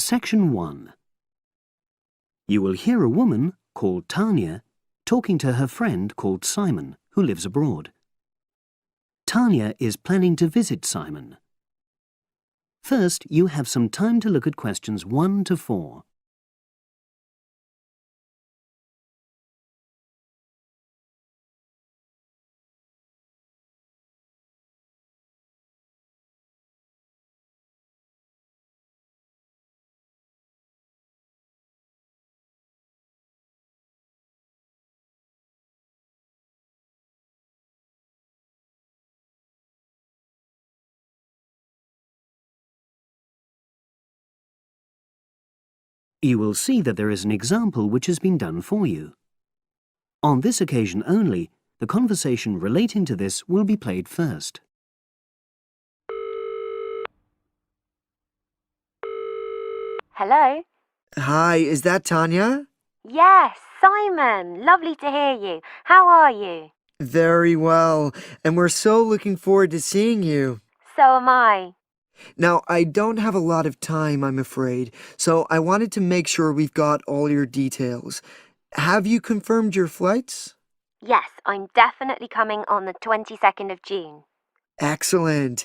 Section 1. You will hear a woman called Tanya talking to her friend called Simon, who lives abroad. Tanya is planning to visit Simon. First, you have some time to look at questions 1 to 4. You will see that there is an example which has been done for you. On this occasion only, the conversation relating to this will be played first. Hello? Hi, is that Tanya? Yes, Simon. Lovely to hear you. How are you? Very well, and we're so looking forward to seeing you. So am I. Now, I don't have a lot of time, I'm afraid, so I wanted to make sure we've got all your details. Have you confirmed your flights? Yes, I'm definitely coming on the 22nd of June. Excellent.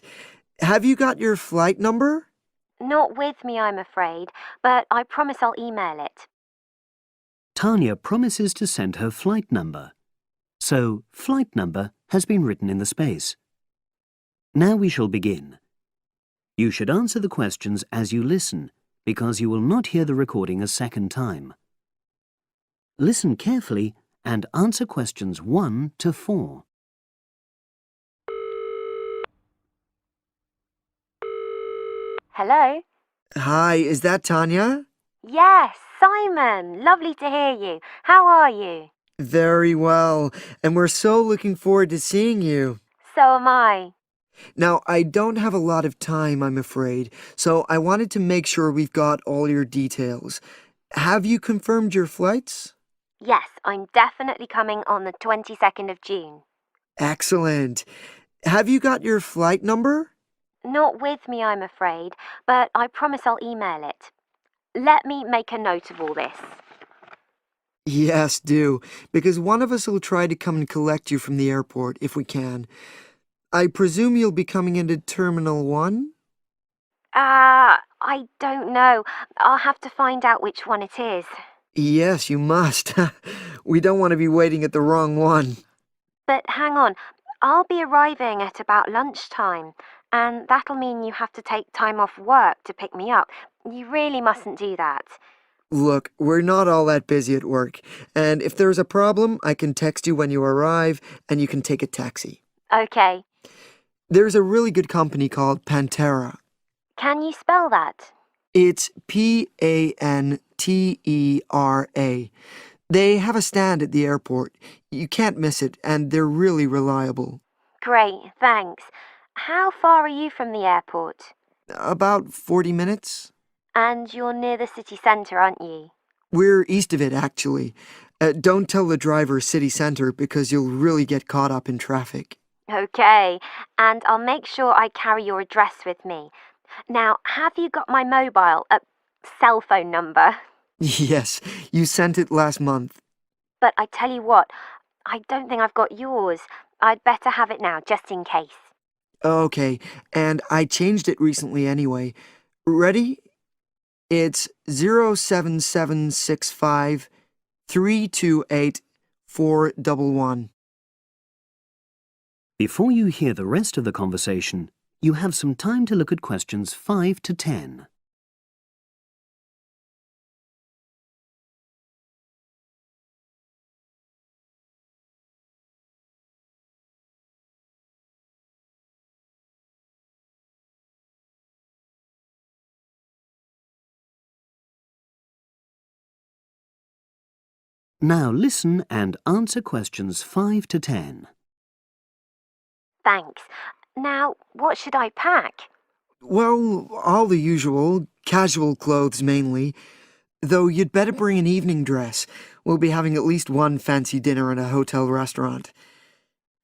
Have you got your flight number? Not with me, I'm afraid, but I promise I'll email it. Tanya promises to send her flight number. So, flight number has been written in the space. Now we shall begin. You should answer the questions as you listen, because you will not hear the recording a second time. Listen carefully and answer questions 1 to 4. Hello? Hi, is that Tanya? Yes, Simon. Lovely to hear you. How are you? Very well, and we're so looking forward to seeing you. So am I. Now, I don't have a lot of time, I'm afraid, so I wanted to make sure we've got all your details. Have you confirmed your flights? Yes, I'm definitely coming on the 22nd of June. Excellent. Have you got your flight number? Not with me, I'm afraid, but I promise I'll email it. Let me make a note of all this. Yes, do, because one of us will try to come and collect you from the airport if we can. I presume you'll be coming into Terminal 1? I don't know. I'll have to find out which one it is. Yes, you must. We don't want to be waiting at the wrong one. But hang on, I'll be arriving at about lunchtime, and that'll mean you have to take time off work to pick me up. You really mustn't do that. Look, we're not all that busy at work, and if there's a problem, I can text you when you arrive, and you can take a taxi. Okay. There's a really good company called Pantera. Can you spell that? It's Pantera. They have a stand at the airport. You can't miss it, and they're really reliable. Great, thanks. How far are you from the airport? About 40 minutes. And you're near the city centre, aren't you? We're east of it, actually. Don't tell the driver city centre because you'll really get caught up in traffic. Okay, and I'll make sure I carry your address with me. Now, have you got my mobile, cell phone number? Yes, you sent it last month. But I tell you what, I don't think I've got yours. I'd better have it now, just in case. Okay, and I changed it recently anyway. Ready? It's 07765 328 411. Before you hear the rest of the conversation, you have some time to look at questions 5 to 10. Now listen and answer questions 5 to 10. Thanks. Now, what should I pack? Well, all the usual, casual clothes mainly. Though you'd better bring an evening dress. We'll be having at least one fancy dinner in a hotel restaurant.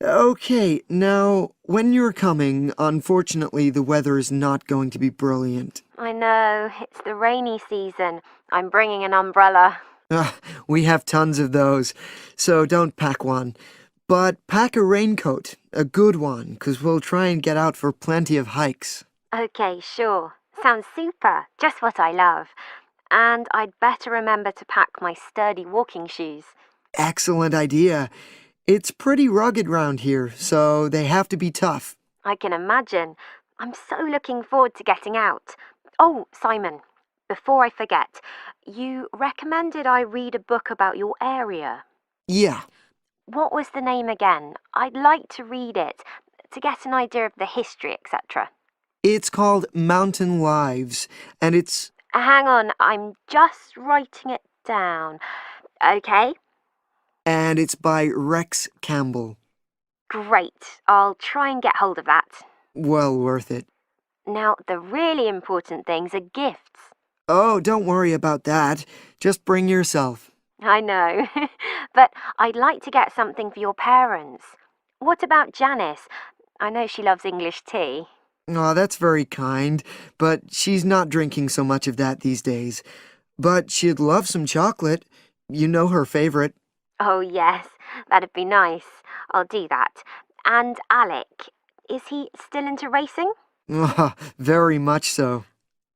Okay, now, when you're coming, unfortunately the weather is not going to be brilliant. I know, it's the rainy season. I'm bringing an umbrella. Ah, we have tons of those, so don't pack one. But pack a raincoat, a good one, 'cause we'll try and get out for plenty of hikes. Okay, sure. Sounds super. Just what I love. And I'd better remember to pack my sturdy walking shoes. Excellent idea. It's pretty rugged round here, so they have to be tough. I can imagine. I'm so looking forward to getting out. Oh, Simon, before I forget, you recommended I read a book about your area. Yeah, What was the name again? I'd like to read it to get an idea of the history, etc. it's called Mountain Lives, and it's... Hang on, I'm just writing it down. Okay, and it's by Rex Campbell. great. I'll try and get hold of that. Well worth it. Now, the really important things are gifts. Oh, don't worry about that. Just bring yourself. I know, but I'd like to get something for your parents. What about Janice? I know she loves English tea. Oh, that's very kind, but she's not drinking so much of that these days. But she'd love some chocolate. You know her favorite. Oh, yes, that'd be nice. I'll do that. And Alec, is he still into racing? Ah, very much so.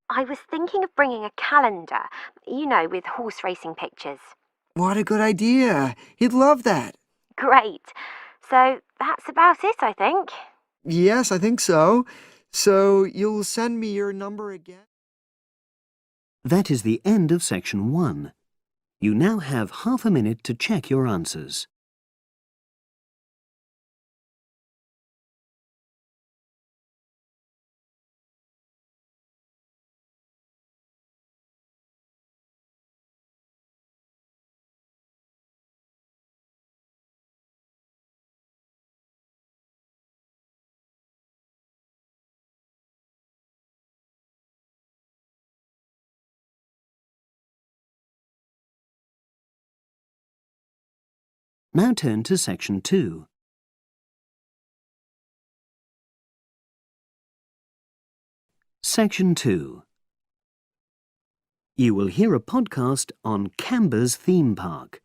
I was thinking of bringing a calendar, with horse racing pictures. What a good idea. He'd love that. Great. So that's about it, I think. Yes, I think so. So you'll send me your number again? That is the end of section 1. You now have half a minute to check your answers. Now turn to section 2. Section 2. You will hear a podcast on Camber's theme park.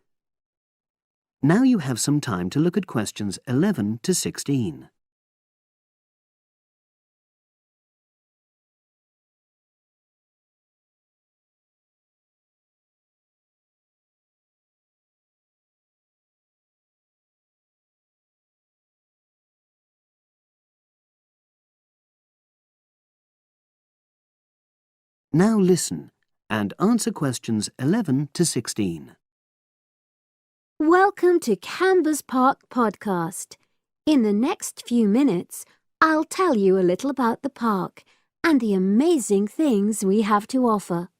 Now you have some time to look at questions 11 to 16. Now listen and answer questions 11 to 16. Welcome to Camber's Park podcast. In the next few minutes, I'll tell you a little about the park and the amazing things we have to offer.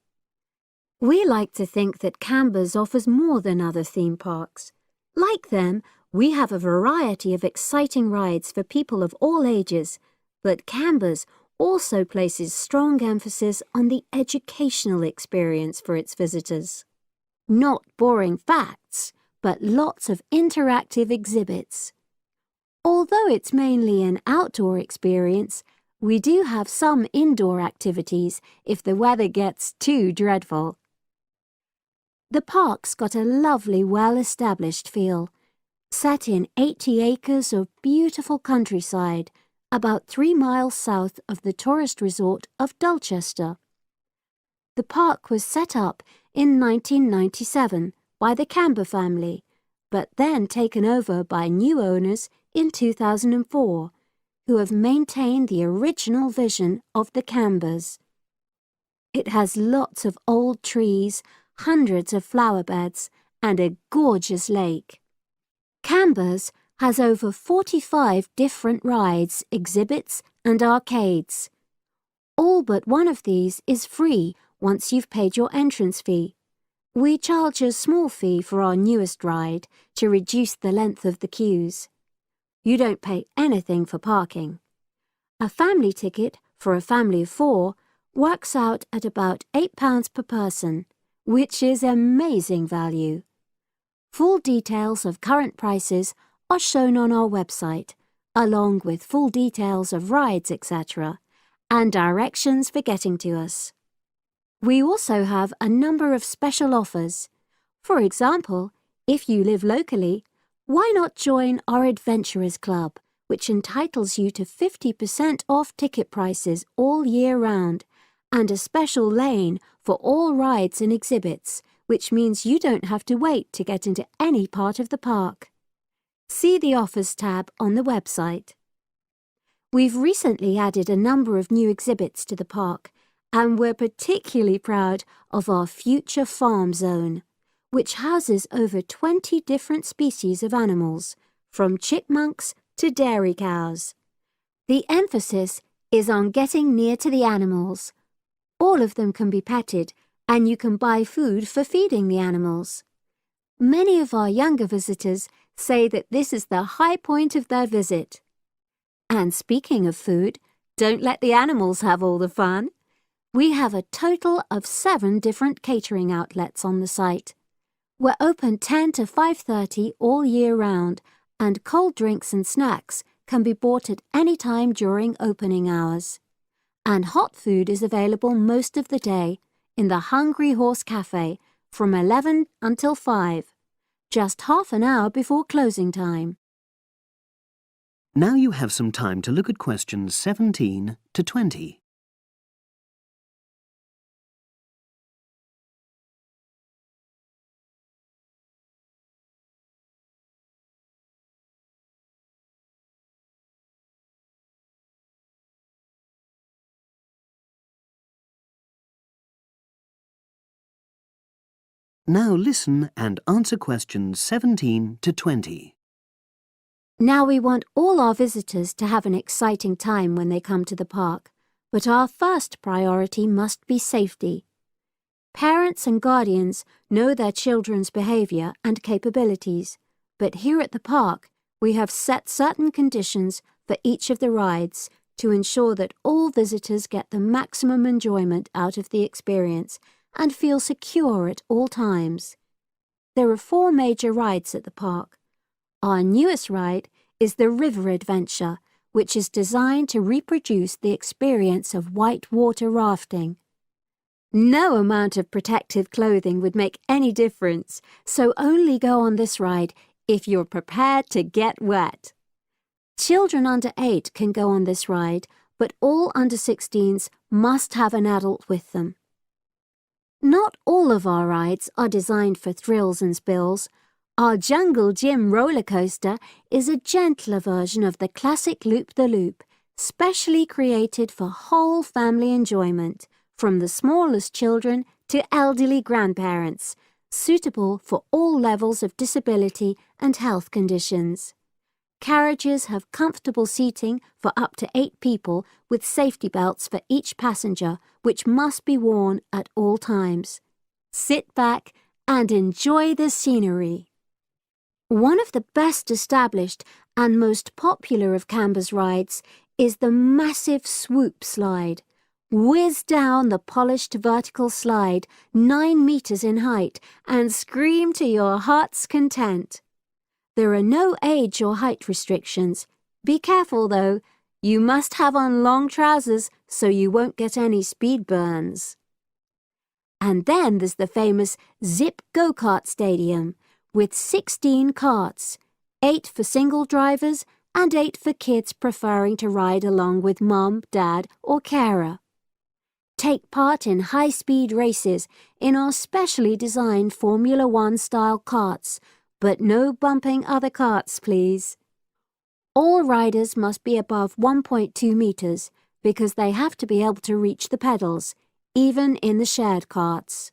We like to think that Camber's offers more than other theme parks. Like them, we have a variety of exciting rides for people of all ages, but Camber's also places strong emphasis on the educational experience for its visitors. Not boring facts, but lots of interactive exhibits. Although it's mainly an outdoor experience, we do have some indoor activities if the weather gets too dreadful. The park's got a lovely, well-established feel, set in 80 acres of beautiful countryside, about 3 miles south of the tourist resort of Dulchester. The park was set up in 1997 by the Camber family, but then taken over by new owners in 2004, who have maintained the original vision of the Cambers. It has lots of old trees, hundreds of flower beds, and a gorgeous lake. Cambers has over 45 different rides, exhibits, and arcades. All but one of these is free once you've paid your entrance fee. We charge a small fee for our newest ride to reduce the length of the queues. You don't pay anything for parking. A family ticket for a family of 4 works out at about £8 per person, which is amazing value. Full details of current prices are shown on our website, along with full details of rides, etc., and directions for getting to us. We also have a number of special offers. For example, if you live locally, why not join our Adventurers Club, which entitles you to 50% off ticket prices all year round, and a special lane for all rides and exhibits, which means you don't have to wait to get into any part of the park. See the Offers tab on the website. We've recently added a number of new exhibits to the park, and we're particularly proud of our Future Farm Zone, which houses over 20 different species of animals, from chipmunks to dairy cows. The emphasis is on getting near to the animals. All of them can be petted, and you can buy food for feeding the animals. Many of our younger visitors say that this is the high point of their visit. And speaking of food, don't let the animals have all the fun. We have a total of 7 different catering outlets on the site. We're open 10 to 5:30 all year round, and cold drinks and snacks can be bought at any time during opening hours. And hot food is available most of the day in the Hungry Horse Cafe from 11 until 5, just half an hour before closing time. Now you have some time to look at questions 17 to 20. Now listen and answer questions 17 to 20. Now we want all our visitors to have an exciting time when they come to the park, but our first priority must be safety. Parents and guardians know their children's behavior and capabilities, but here at the park we have set certain conditions for each of the rides to ensure that all visitors get the maximum enjoyment out of the experience and feel secure at all times. There are 4 major rides at the park. Our newest ride is the River Adventure, which is designed to reproduce the experience of whitewater rafting. No amount of protective clothing would make any difference, so only go on this ride if you're prepared to get wet. Children under 8 can go on this ride, but all under 16s must have an adult with them. Not all of our rides are designed for thrills and spills. Our Jungle Gym roller coaster is a gentler version of the classic Loop-the-Loop, specially created for whole family enjoyment, from the smallest children to elderly grandparents, suitable for all levels of disability and health conditions. Carriages have comfortable seating for up to 8 people with safety belts for each passenger, which must be worn at all times. Sit back and enjoy the scenery. One of the best established and most popular of Canberra's rides is the massive swoop slide. Whiz down the polished vertical slide 9 meters in height and scream to your heart's content. There are no age or height restrictions. Be careful though, you must have on long trousers so you won't get any speed burns. And then there's the famous Zip Go-Kart Stadium with 16 karts, 8 for single drivers and 8 for kids preferring to ride along with mum, dad or carer. Take part in high-speed races in our specially designed Formula One style karts, but no bumping other karts, please. All riders must be above 1.2 meters because they have to be able to reach the pedals, even in the shared karts.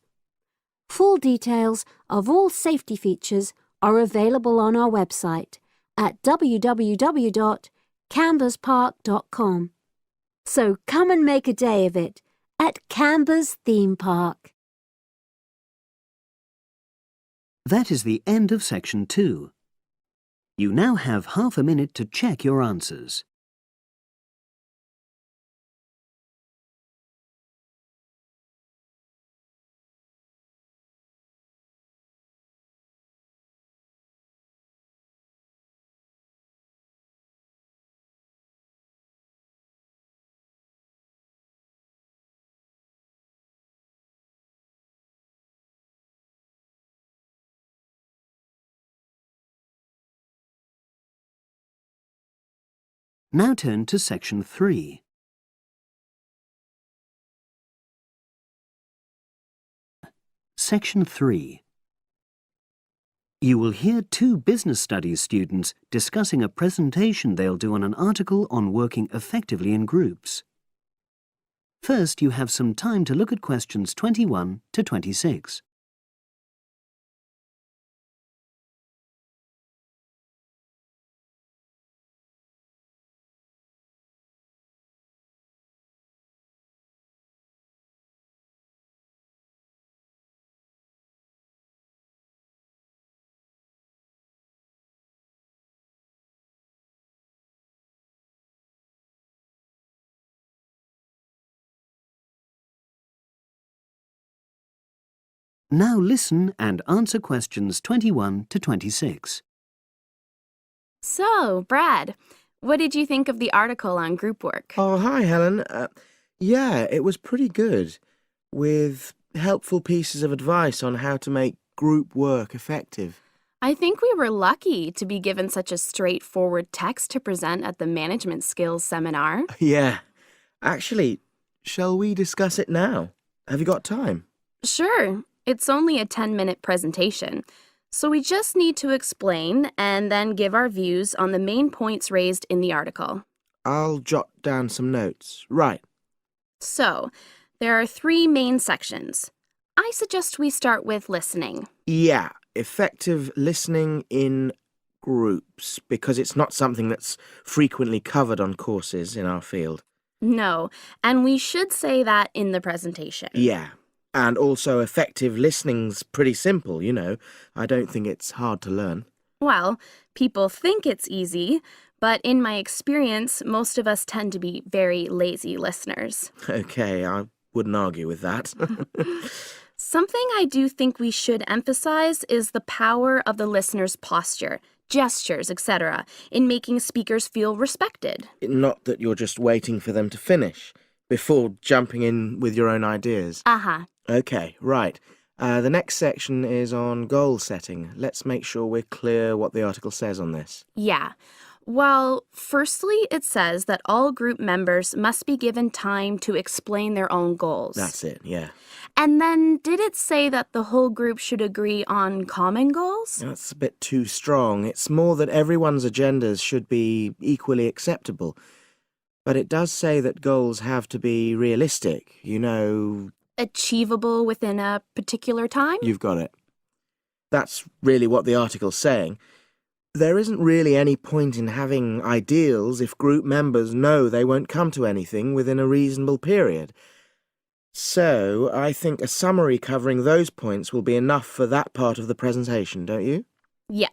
Full details of all safety features are available on our website at www.camberspark.com. So come and make a day of it at Canberra's theme park. That is the end of section 2. You now have half a minute to check your answers. Now turn to Section 3. Section 3. You will hear two business studies students discussing a presentation they'll do on an article on working effectively in groups. First, you have some time to look at questions 21 to 26. Now listen and answer questions 21 to 26. So, Brad, what did you think of the article on group work? Oh, hi, Helen. Yeah, it was pretty good, with helpful pieces of advice on how to make group work effective. I think we were lucky to be given such a straightforward text to present at the management skills seminar. Yeah. Actually, shall we discuss it now? Have you got time? Sure, it's only a 10-minute presentation, so we just need to explain and then give our views on the main points raised in the article. I'll jot down some notes. Right. So, there are 3 main sections. I suggest we start with listening. Yeah, effective listening in groups, because it's not something that's frequently covered on courses in our field. No, and we should say that in the presentation. Yeah. And also effective listening's pretty simple, you know. I don't think it's hard to learn. Well, people think it's easy, but in my experience, most of us tend to be very lazy listeners. Okay, I wouldn't argue with that. Something I do think we should emphasize is the power of the listener's posture, gestures, etc., in making speakers feel respected. Not that you're just waiting for them to finish before jumping in with your own ideas. Uh-huh. Okay, right. The next section is on goal setting. Let's make sure we're clear what the article says on this. Yeah. Well, firstly, it says that all group members must be given time to explain their own goals. That's it, yeah. And then, did it say that the whole group should agree on common goals? That's a bit too strong. It's more that everyone's agendas should be equally acceptable. But it does say that goals have to be realistic, you know. Achievable within a particular time? You've got it. That's really what the article's saying. There isn't really any point in having ideals if group members know they won't come to anything within a reasonable period. So, I think a summary covering those points will be enough for that part of the presentation, don't you? Yep.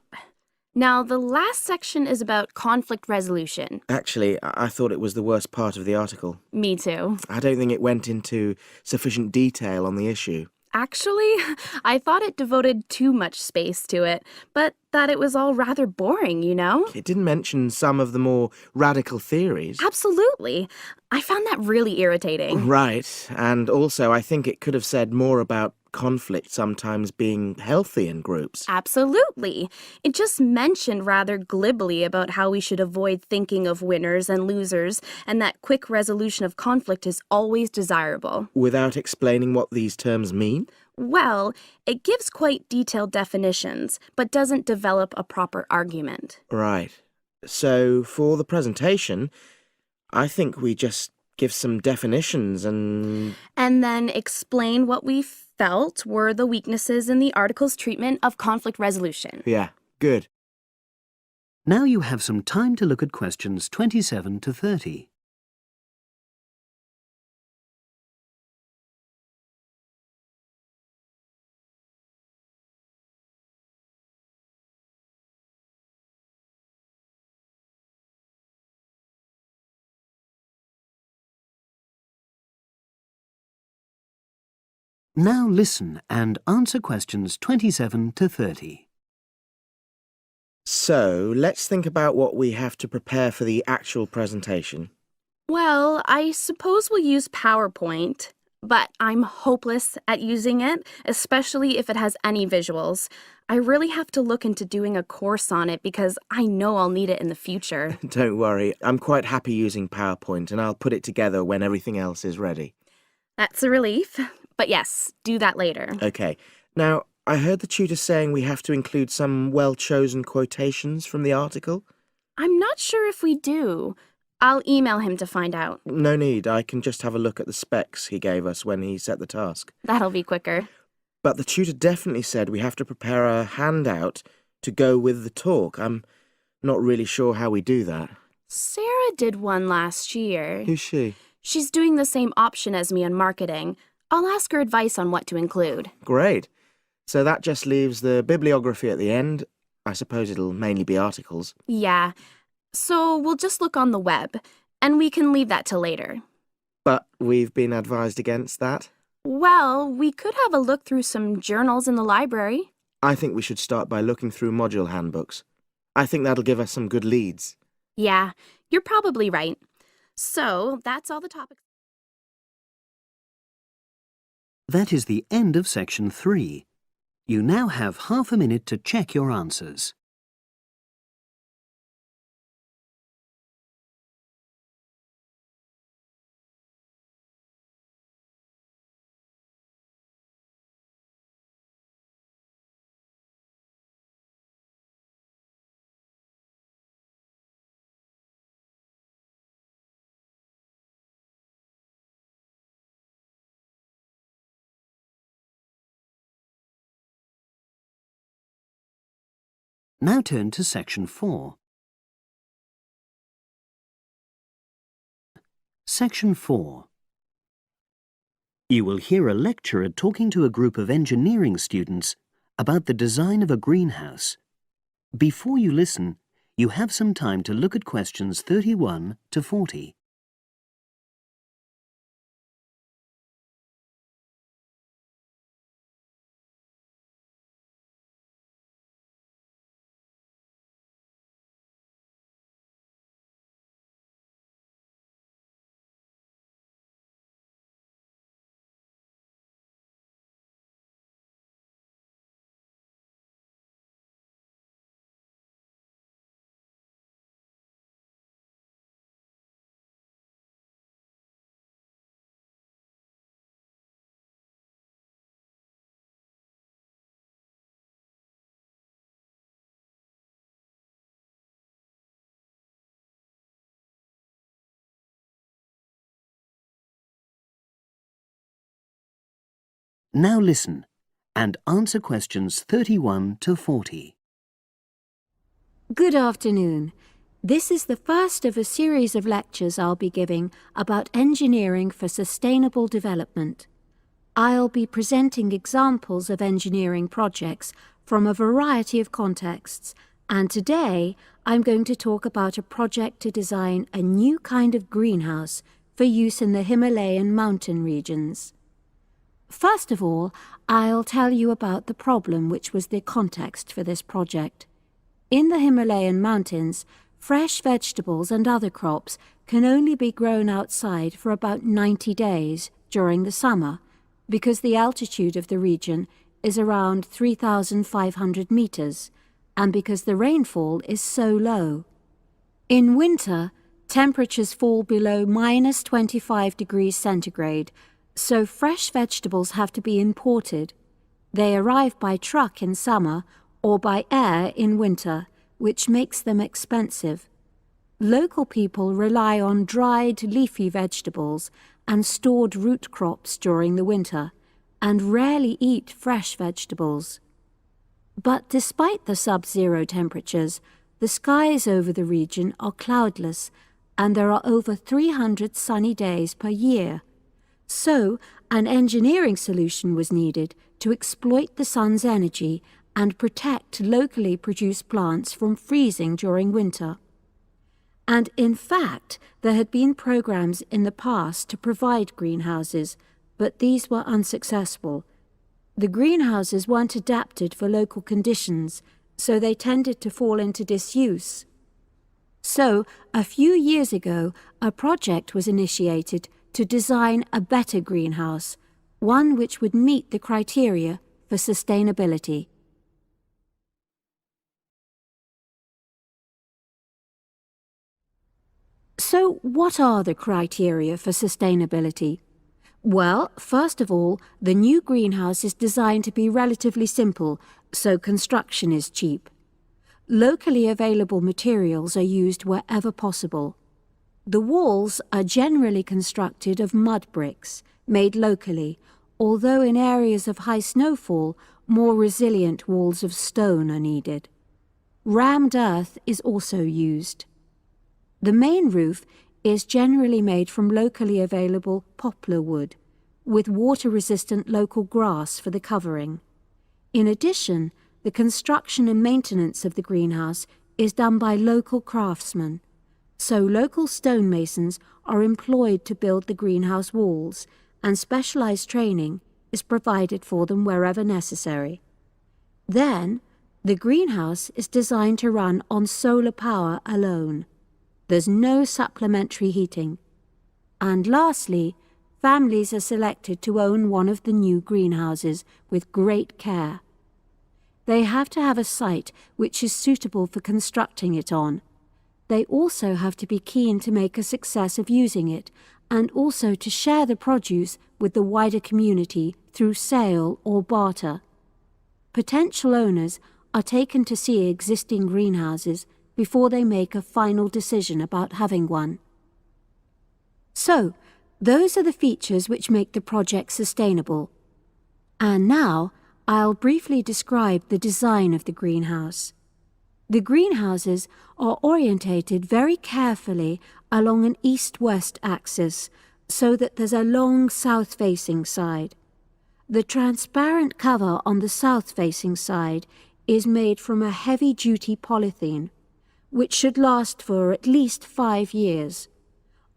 Now, the last section is about conflict resolution. Actually, I thought it was the worst part of the article. Me too. I don't think it went into sufficient detail on the issue. Actually, I thought it devoted too much space to it, but that it was all rather boring, you know? It didn't mention some of the more radical theories. Absolutely. I found that really irritating. Right, and also I think it could have said more about conflict sometimes being healthy in groups. Absolutely. It just mentioned rather glibly about how we should avoid thinking of winners and losers, and that quick resolution of conflict is always desirable. Without explaining what these terms mean? Well, it gives quite detailed definitions, but doesn't develop a proper argument. Right. So, for the presentation, I think we just give some definitions and then explain what we felt were the weaknesses in the article's treatment of conflict resolution. Yeah, good. Now you have some time to look at questions 27 to 30. Now listen and answer questions 27 to 30. So, let's think about what we have to prepare for the actual presentation. Well, I suppose we'll use PowerPoint. but I'm hopeless at using it, especially if it has any visuals. I really have to look into doing a course on it because I know I'll need it in the future. Don't worry, I'm quite happy using PowerPoint, and I'll put it together when everything else is ready. That's a relief. But yes, do that later. Okay. Now, I heard the tutor saying we have to include some well-chosen quotations from the article. I'm not sure if we do. I'll email him to find out. No need, I can just have a look at the specs he gave us when he set the task. That'll be quicker. But the tutor definitely said we have to prepare a handout to go with the talk. I'm not really sure how we do that. Sarah did one last year. Who's she? She's doing the same option as me on marketing. I'll ask her advice on what to include. Great. So that just leaves the bibliography at the end. I suppose it'll mainly be articles. Yeah. So we'll just look on the web, and we can leave that till later. But we've been advised against that. Well, we could have a look through some journals in the library. I think we should start by looking through module handbooks. I think that'll give us some good leads. Yeah, you're probably right. So that's all the topics. That is the end of section 3. You now have half a minute to check your answers. Now turn to section 4. Section 4. You will hear a lecturer talking to a group of engineering students about the design of a greenhouse. Before you listen, you have some time to look at questions 31 to 40. Now listen and answer questions 31 to 40. Good afternoon. This is the first of a series of lectures I'll be giving about engineering for sustainable development. I'll be presenting examples of engineering projects from a variety of contexts, and today I'm going to talk about a project to design a new kind of greenhouse for use in the Himalayan mountain regions. First of all, I'll tell you about the problem which was the context for this project. In the Himalayan mountains, fresh vegetables and other crops can only be grown outside for about 90 days during the summer, because the altitude of the region is around 3,500 meters, and because the rainfall is so low. In winter, temperatures fall below minus 25 degrees centigrade, so fresh vegetables have to be imported. They arrive by truck in summer or by air in winter, which makes them expensive. Local people rely on dried leafy vegetables and stored root crops during the winter, and rarely eat fresh vegetables. But despite the sub-zero temperatures, the skies over the region are cloudless, and there are over 300 sunny days per year. So, an engineering solution was needed to exploit the sun's energy and protect locally produced plants from freezing during winter. And in fact, there had been programs in the past to provide greenhouses, but these were unsuccessful. The greenhouses weren't adapted for local conditions, so they tended to fall into disuse. So, a few years ago, a project was initiated to design a better greenhouse, one which would meet the criteria for sustainability. So, what are the criteria for sustainability? Well, first of all, the new greenhouse is designed to be relatively simple, so construction is cheap. Locally available materials are used wherever possible. The walls are generally constructed of mud bricks, made locally, although in areas of high snowfall, more resilient walls of stone are needed. Rammed earth is also used. The main roof is generally made from locally available poplar wood, with water-resistant local grass for the covering. In addition, the construction and maintenance of the greenhouse is done by local craftsmen, so local stonemasons are employed to build the greenhouse walls, and specialized training is provided for them wherever necessary. Then, the greenhouse is designed to run on solar power alone. There's no supplementary heating. And lastly, families are selected to own one of the new greenhouses with great care. They have to have a site which is suitable for constructing it on. They also have to be keen to make a success of using it, and also to share the produce with the wider community through sale or barter. Potential owners are taken to see existing greenhouses before they make a final decision about having one. So, those are the features which make the project sustainable. And now, I'll briefly describe the design of the greenhouse. The greenhouses are orientated very carefully along an east-west axis, so that there's a long south-facing side. The transparent cover on the south-facing side is made from a heavy-duty polythene, which should last for at least 5 years.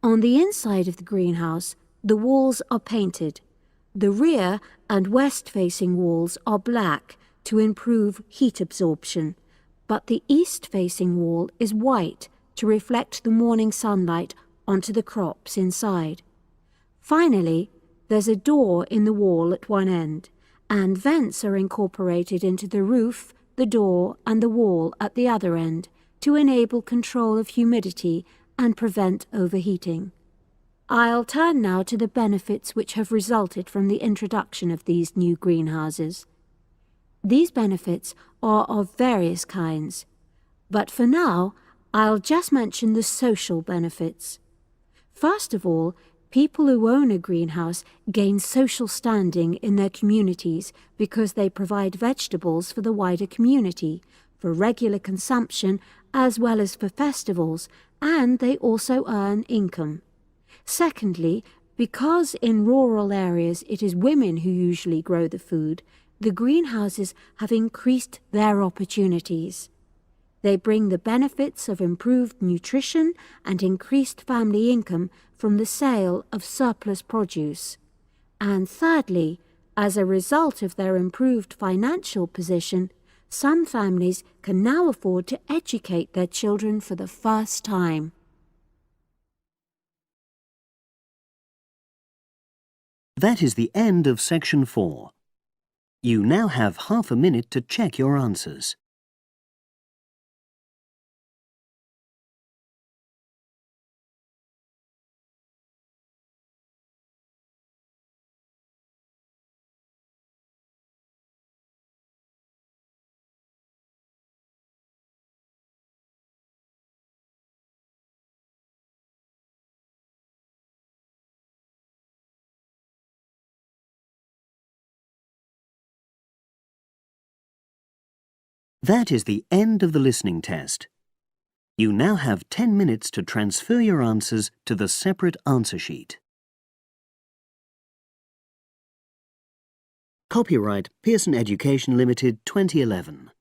On the inside of the greenhouse, the walls are painted. The rear and west-facing walls are black to improve heat absorption, but the east-facing wall is white to reflect the morning sunlight onto the crops inside. Finally, there's a door in the wall at one end, and vents are incorporated into the roof, the door, and the wall at the other end, to enable control of humidity and prevent overheating. I'll turn now to the benefits which have resulted from the introduction of these new greenhouses. These benefits are of various kinds, but for now I'll just mention the social benefits. First of all, people who own a greenhouse gain social standing in their communities because they provide vegetables for the wider community, for regular consumption as well as for festivals, and they also earn income. Secondly, because in rural areas it is women who usually grow the food, the greenhouses have increased their opportunities. They bring the benefits of improved nutrition and increased family income from the sale of surplus produce. And thirdly, as a result of their improved financial position, some families can now afford to educate their children for the first time. That is the end of section 4. You now have half a minute to check your answers. That is the end of the listening test. You now have 10 minutes to transfer your answers to the separate answer sheet. Copyright Pearson Education Limited 2011.